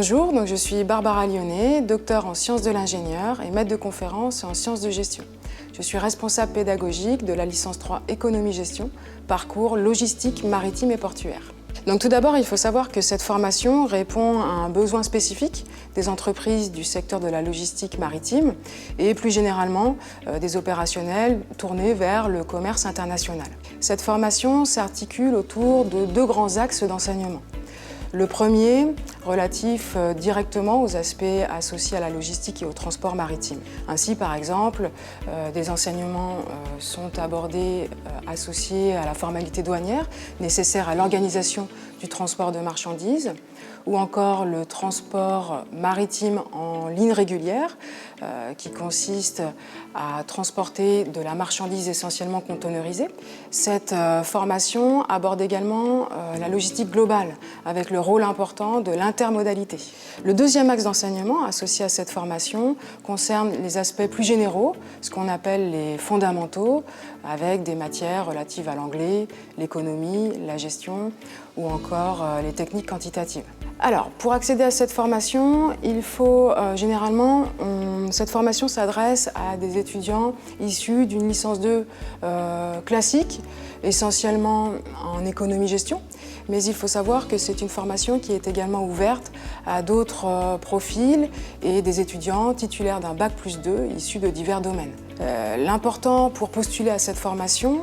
Bonjour, je suis Barbara Lyonnais, docteur en sciences de l'ingénieur et maître de conférences en sciences de gestion. Je suis responsable pédagogique de la licence 3 Économie-Gestion, parcours logistique, maritime et portuaire. Tout d'abord, il faut savoir que cette formation répond à un besoin spécifique des entreprises du secteur de la logistique maritime et plus généralement des opérationnels tournés vers le commerce international. Cette formation s'articule autour de deux grands axes d'enseignement. Le premier, relatif directement aux aspects associés à la logistique et au transport maritime. Ainsi, par exemple, des enseignements sont abordés associés à la formalité douanière nécessaire à l'organisation du transport de marchandises ou encore le transport maritime en ligne régulière qui consiste à transporter de la marchandise essentiellement containerisée. Cette formation aborde également la logistique globale avec le rôle important de l'intermodalité. Le deuxième axe d'enseignement associé à cette formation concerne les aspects plus généraux, ce qu'on appelle les fondamentaux, avec des matières relatives à l'anglais, l'économie, la gestion ou encore les techniques quantitatives. Alors, pour accéder à cette formation, il faut généralement, cette formation s'adresse à des étudiants issus d'une licence 2 classique, essentiellement en économie-gestion, mais il faut savoir que c'est une formation qui est également ouverte à d'autres profils et des étudiants titulaires d'un Bac+2 issus de divers domaines. L'important pour postuler à cette formation,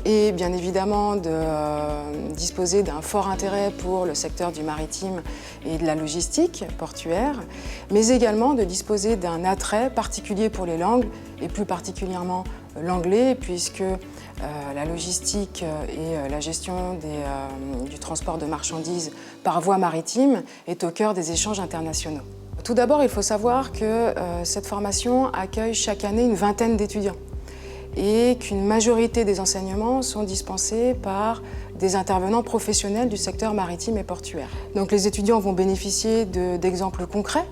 et bien évidemment de disposer d'un fort intérêt pour le secteur du maritime et de la logistique portuaire, mais également de disposer d'un attrait particulier pour les langues et plus particulièrement l'anglais, puisque la logistique et la gestion du transport de marchandises par voie maritime est au cœur des échanges internationaux. Tout d'abord, il faut savoir que cette formation accueille chaque année une vingtaine d'étudiants et qu'une majorité des enseignements sont dispensés par des intervenants professionnels du secteur maritime et portuaire. Donc les étudiants vont bénéficier d'exemples concrets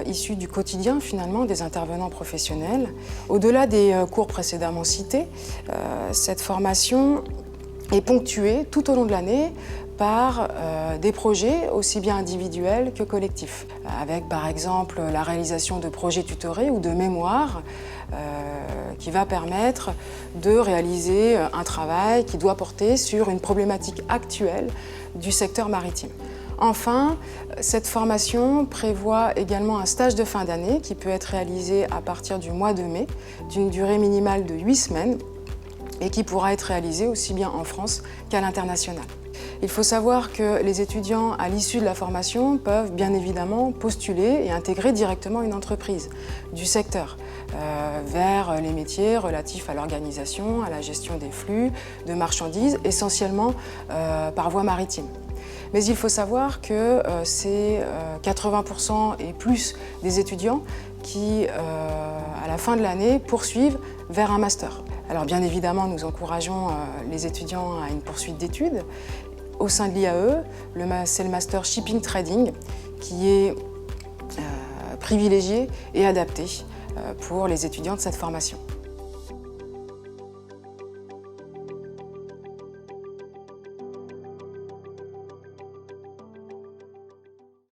issus du quotidien finalement des intervenants professionnels. Au-delà des cours précédemment cités, cette formation est ponctuée tout au long de l'année par des projets aussi bien individuels que collectifs, avec par exemple la réalisation de projets tutorés ou de mémoires qui va permettre de réaliser un travail qui doit porter sur une problématique actuelle du secteur maritime. Enfin, cette formation prévoit également un stage de fin d'année qui peut être réalisé à partir du mois de mai, d'une durée minimale de 8 semaines et qui pourra être réalisé aussi bien en France qu'à l'international. Il faut savoir que les étudiants, à l'issue de la formation, peuvent bien évidemment postuler et intégrer directement une entreprise du secteur vers les métiers relatifs à l'organisation, à la gestion des flux de marchandises, essentiellement par voie maritime. Mais il faut savoir que c'est 80% et plus des étudiants qui, à la fin de l'année, poursuivent vers un master. Alors bien évidemment, nous encourageons les étudiants à une poursuite d'études. Au sein de l'IAE, c'est le Master Shipping Trading qui est privilégié et adapté pour les étudiants de cette formation.